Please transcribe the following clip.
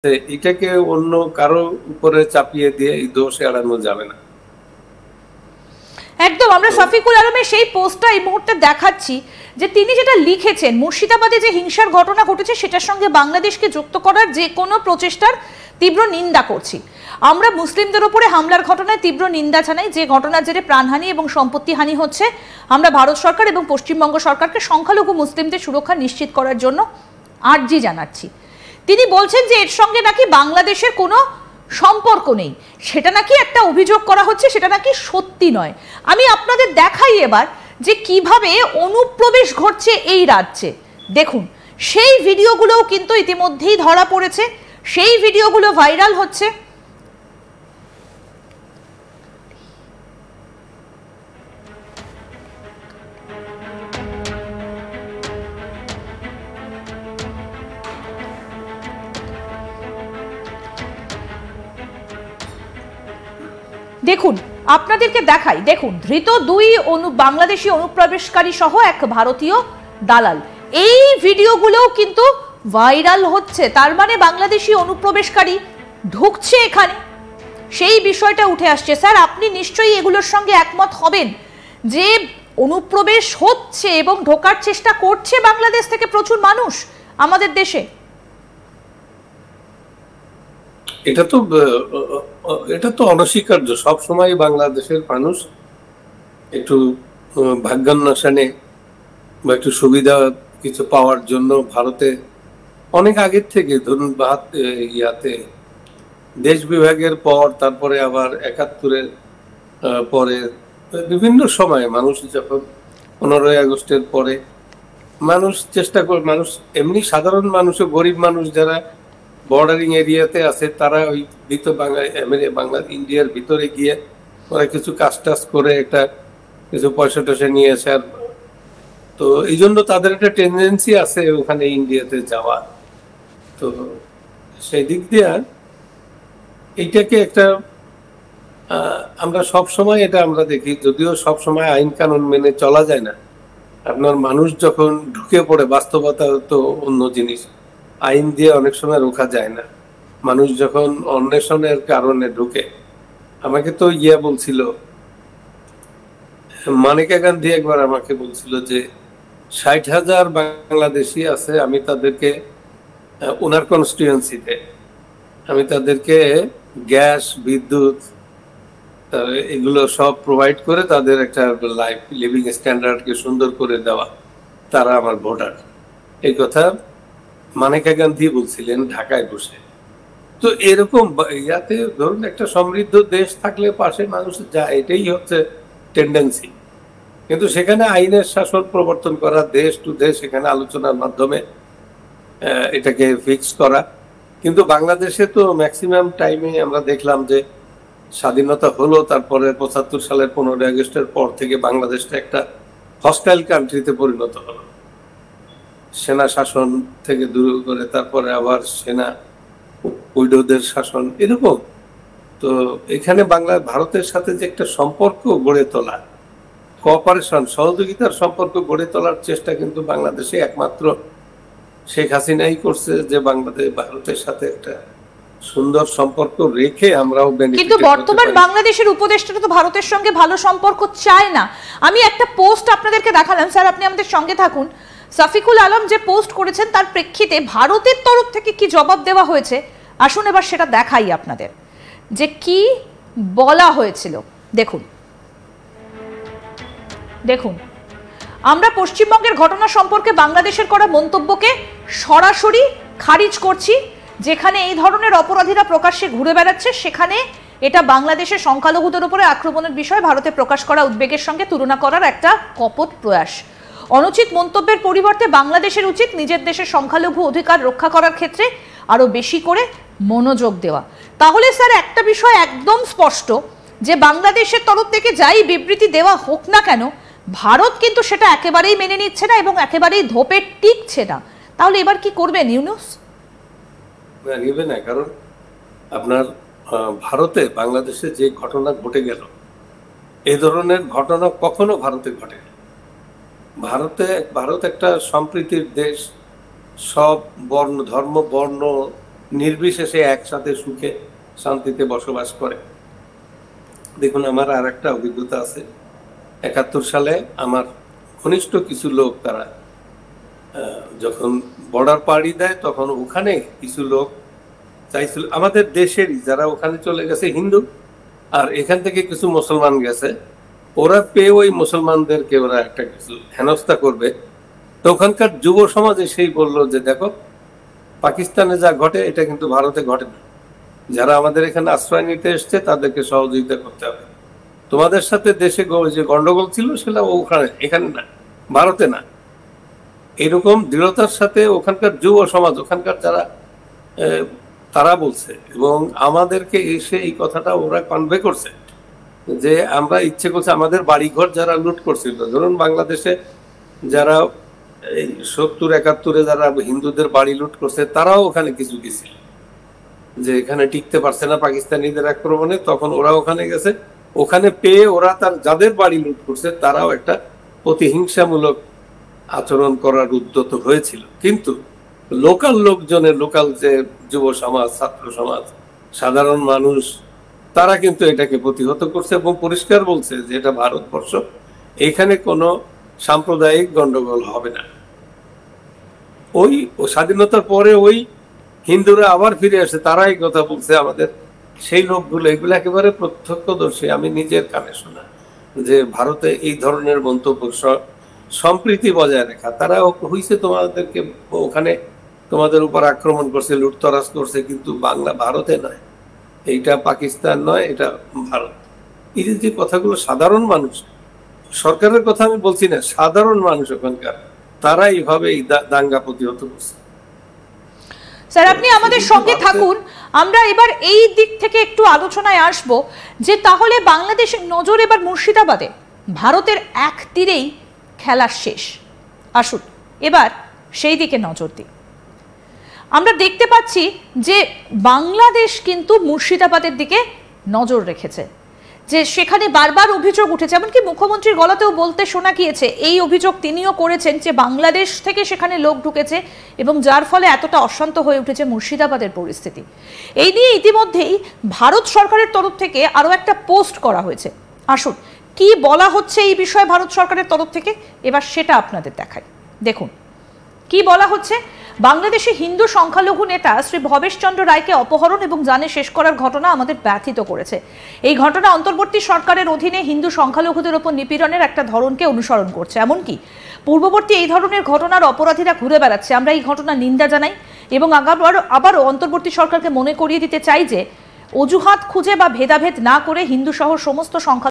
এটাকে অন্য কারো উপরে চাপিয়ে দিয়ে এই দোষ এড়ানো যাবে না। একদম আমরা শফিকুল আলমের সেই পোস্টটা এই মুহূর্তে দেখাচ্ছি, যে তিনি যেটা লিখেছেন, মুর্শিদাবাদে যে হিংসার ঘটনা ঘটেছে সেটার সঙ্গে বাংলাদেশকে যুক্ত করার যে কোনো প্রচেষ্টার তীব্র নিন্দা করছি। আমরা মুসলিমদের উপরে হামলার ঘটনায় তীব্র নিন্দা জানাই, যে ঘটনার জেরে প্রাণহানি এবং সম্পত্তি হানি হচ্ছে। আমরা ভারত সরকার এবং পশ্চিমবঙ্গ সরকারকে সংখ্যালঘু মুসলিমদের সুরক্ষা নিশ্চিত করার জন্য আর্জি জানাচ্ছি। তিনি বলছেন যে এর সঙ্গে নাকি বাংলাদেশের কোনো সম্পর্ক নেই, সেটা নাকি একটা অভিযোগ করা হচ্ছে, সেটা নাকি সত্যি নয়। আমি আপনাদের দেখাই এবার যে কিভাবে অনুপ্রবেশ ঘটছে এই রাজ্যে। দেখুন, সেই ভিডিওগুলোও কিন্তু ইতিমধ্যেই ধরা পড়েছে, সেই ভিডিওগুলো ভাইরাল হচ্ছে। দেখুন, আপনাদেরকে দেখাই, দেখুন, ধৃত দুই বাংলাদেশি অনুপ্রবেশকারী সহ এক ভারতীয় দালাল। এই ভিডিওগুলোও কিন্তু ভাইরাল হচ্ছে। তার মানে বাংলাদেশি অনুপ্রবেশকারী ঢুকছে এখানে, সেই বিষয়টা উঠে আসছে। স্যার, আপনি নিশ্চয়ই এগুলোর সঙ্গে একমত হবেন যে অনুপ্রবেশ হচ্ছে এবং ঢোকার চেষ্টা করছে বাংলাদেশ থেকে প্রচুর মানুষ আমাদের দেশে। এটা তো অনস্বীকার্য। সবসময় বাংলাদেশের মানুষ একটু ভাগ্যান্বেষণে বা একটু সুবিধা কিছু পাওয়ার জন্য ভারতে অনেক আগের থেকে, ধরুন ইয়াতে দেশ বিভাগের পর, তারপরে আবার ৭১-এর পরে বিভিন্ন সময়ে মানুষ, যখন ১৫ই আগস্টের পরে মানুষ চেষ্টা করে, মানুষ এমনি সাধারণ মানুষও, গরিব মানুষ যারা বর্ডারিং এরিয়াতে আছে, তারা ওই বাংলা ইন্ডিয়ার ভিতরে গিয়ে ওরা কিছু কাজ টাজ করে একটা কিছু পয়সা টয়সা নিয়ে আসে। আর তো এই জন্য তাদের একটা টেন্ডেন্সি আছে ওখানে ইন্ডিয়াতে যাওয়া। তো সেই দিক দিয়ে এইটাকে একটা আমরা সব সময় এটা আমরা দেখি, যদিও সব সময় আইন কানুন মেনে চলা যায় না। আপনার মানুষ যখন ঢুকে পড়ে, বাস্তবতা তো অন্য জিনিস, আইন দিয়ে অনেক সময় রোকা যায় না। মানুষ যখন অন্বেষণের কারণে ঢুকে, আমাকে তো বলছিল, মানিকা গান্ধী একবার আমাকে বলছিল যে ৬০,০০০ বাংলাদেশি আছে, আমি তাদেরকে ওনার কনস্টিটুয়েন্সিতে আমি তাদেরকে গ্যাস, বিদ্যুৎ, এগুলো সব প্রোভাইড করে তাদের একটা লাইফ লিভিং স্ট্যান্ডার্ডকে সুন্দর করে দেওয়া, তারা আমার ভোটার। এই কথা মানিকা গান্ধী বলছিলেন ঢাকায় বসে। তো এরকম ইয়াতে ধরুন একটা সমৃদ্ধ দেশ থাকলে পাশে মানুষ যায়, এটাই হচ্ছে টেন্ডেন্সি। কিন্তু সেখানে আইনের শাসন প্রবর্তন করা, দেশ টু দেশ এখানে আলোচনার মাধ্যমে এটাকে ফিক্স করা। কিন্তু বাংলাদেশে তো ম্যাক্সিমাম টাইমে আমরা দেখলাম যে স্বাধীনতা হলো, তারপরে ৭৫ সালের ১৫ই আগস্টের পর থেকে বাংলাদেশটা একটা হস্টাইল কান্ট্রিতে পরিণত হলো। সেনা শাসন থেকে দূর করে তারপরে আবার সেনা উইডোদের শাসন, এরকম। তো এখানে ভারতের সাথে যে একটা সম্পর্ক গড়ে তোলা, কোঅপারেশন, সহযোগিতার সম্পর্ক গড়ে তোলার চেষ্টা কিন্তু বাংলাদেশে একমাত্র শেখ হাসিনাই করছে, যে ভারতের সাথে একটা সুন্দর সম্পর্ক রেখে আমরাও বেনিফিট। কিন্তু বর্তমান বাংলাদেশের উপদেষ্টারা তো ভারতের সঙ্গে ভালো সম্পর্ক চায় না। আমি একটা পোস্ট আপনাদেরকে দেখালাম, স্যার আপনি আমাদের সঙ্গে থাকুন। শফিকুল আলম যে পোস্ট করেছেন তার প্রেক্ষিতে ভারতের তরফ থেকে কি জবাব দেওয়া হয়েছে, আসুন এবার সেটা দেখাই আপনাদের, যে কি বলা হয়েছিল। দেখুন, দেখুন, আমরা পশ্চিমবঙ্গের ঘটনা সম্পর্কে বাংলাদেশের করা মন্তব্যকে সরাসরি খারিজ করছি। যেখানে এই ধরনের অপরাধীরা প্রকাশ্যে ঘুরে বেড়াচ্ছে, সেখানে এটা বাংলাদেশের সংখ্যালঘুদের উপরে আক্রমণের বিষয় ভারতে প্রকাশ করা উদ্বেগের সঙ্গে তুলনা করার একটা কপট প্রয়াস। অনুচিত মন্তব্যের পরিবর্তে বাংলাদেশের উচিত নিজের দেশের সংখ্যালঘু অধিকার রক্ষা করার ক্ষেত্রে আরো বেশি করে মনোযোগ দেওয়া। তাহলে স্যার একটা বিষয় একদম স্পষ্ট, যে বাংলাদেশের তরফ থেকে যাই বিবৃতি দেওয়া হোক না কেন, ভারত কিন্তু সেটা একেবারেই মেনে নিচ্ছে না এবং একেবারেই ধোপে টিকছে না। তাহলে এবার কি করবেন ইউনূস? নিবে না, কারণ আপনার ভারতে বাংলাদেশে যে ঘটনা ঘটে গেল, এ ধরনের ঘটনা কখনো ভারতে ঘটে। ভারত একটা সম্প্রীতির দেশ, সব বর্ণ, ধর্ম, বর্ণ নির্বিশেষে একসাথে সুখে শান্তিতে বসবাস করে। দেখুন, আমার আর একটা অভিজ্ঞতা আছে। 71 সালে আমার ঘনিষ্ঠ কিছু লোক, তারা যখন বর্ডার পাড়ি দেয় তখন ওখানে কিছু লোক চাইছিল, আমাদের দেশেরই যারা ওখানে চলে গেছে হিন্দু, আর এখান থেকে কিছু মুসলমান গেছে, ওরা পেয়ে ওই মুসলমানদেরকে ওরা একটা কিছু হেনস্থা করবে। তো ওখানকার যুব সমাজে সেই বললো যে দেখো, পাকিস্তানে যা ঘটে এটা কিন্তু ভারতে ঘটে না, যারা আমাদের এখানে আশ্রয় নিতে এসছে তাদেরকে সহযোগিতা করতে হবে, তোমাদের সাথে দেশে যে গন্ডগোল ছিল সেটা ওখানে, এখানে না, ভারতে না। এরকম দৃঢ়তার সাথে ওখানকার যুব সমাজ, ওখানকার যারা, তারা বলছে, এবং আমাদেরকে এসে এই কথাটা ওরা কনভে করছে যে আমরা ইচ্ছে করছে আমাদের বাড়িঘর যারা লুট করছিল, ধরুন বাংলাদেশে যারা এই 70-71 যারা হিন্দুদের বাড়ি লুট করছে, তারাও ওখানে কিছু গেছিল, যে এখানে টিকতে পারছে না পাকিস্তানিদের আক্রমণে, তখন ওরা ওখানে গেছে, ওখানে পেয়ে ওরা তার যাদের বাড়ি লুট করছে তারাও একটা প্রতিহিংসামূলক আচরণ করার উদ্যত হয়েছিল। কিন্তু লোকাল লোকজনের, লোকাল যে যুব সমাজ, ছাত্র সমাজ, সাধারণ মানুষ, তারা কিন্তু এটাকে প্রতিহত করছে এবং পরিষ্কার বলছে যে এটা ভারতবর্ষ, এখানে কোনো সাম্প্রদায়িক গন্ডগোল হবে না। ওই স্বাধীনতার পরে ওই হিন্দুরা আবার ফিরে আসে, তারা এই কথা বলছে আমাদের সেই লোকগুলো, এগুলো একেবারে প্রত্যক্ষদর্শী, আমি নিজের কানে শোনা, যে ভারতে এই ধরনের মন্তব্য, সম্প্রীতি বজায় রাখা, তারা হইছে তোমাদেরকে ওখানে তোমাদের উপর আক্রমণ করছে, লুটতরাজ করছে, কিন্তু ভারতে নয়, এইটা পাকিস্তান নয়, এটা ভারত। এই যে কথাগুলো সাধারণ মানুষ, সরকারের কথা আমি বলছি না, সাধারণ মানুষ ওখানকার, তারা এইভাবে এই দাঙ্গা প্রতিহত করছে। স্যার, আপনি আমাদের সঙ্গে থাকুন, আমরা এবার এই দিক থেকে একটু আলোচনায় আসব যে তাহলে বাংলাদেশের নজর এবার মুর্শিদাবাদে, ভারতের এক তীরেই খেলা শেষ। আসুন এবার সেই দিকে নজর দিই। আমরা দেখতে পাচ্ছি যে বাংলাদেশ কিন্তু মুর্শিদাবাদের দিকে নজর রেখেছে, যে সেখানে বারবার অভিযোগ উঠেছে, এমনকি মুখ্যমন্ত্রীর গলাতেও বলতে শোনা গিয়েছে, এই অভিযোগ তিনিও করেছেন যে বাংলাদেশ থেকে সেখানে লোক ঢুকেছে এবং যার ফলে এতটা অশান্ত হয়ে উঠেছে মুর্শিদাবাদের পরিস্থিতি। এই নিয়ে ইতিমধ্যেই ভারত সরকারের তরফ থেকে আরও একটা পোস্ট করা হয়েছে। আসুন কি বলা হচ্ছে এই বিষয়ে ভারত সরকারের তরফ থেকে, এবার সেটা আপনাদের দেখাই। দেখুন কি বলা হচ্ছে। বাংলাদেশে হিন্দু সংখ্যালঘু নেতা শ্রী ভবেশ চন্দ্র রায়কে অপহরণ এবং জানে শেষ করার ঘটনা আমাদের ব্যথিত করেছে। এই ঘটনা অন্তর্বর্তী সরকারের অধীনে হিন্দু সংখ্যালঘুদের উপর নিপীড়নের একটা ধরনকে অনুসরণ করছে, এমনকি পূর্ববর্তী এই ধরনের ঘটনার অপরাধীরা ঘুরে বেড়াচ্ছে। আমরা এই ঘটনার নিন্দা জানাই এবং আবারও অন্তর্বর্তী সরকারকে মনে করিয়ে দিতে চাই যে অজুহাত খুঁজে বা ভেদাভেদ না করে হিন্দু সহ সমস্ত সংখ্যা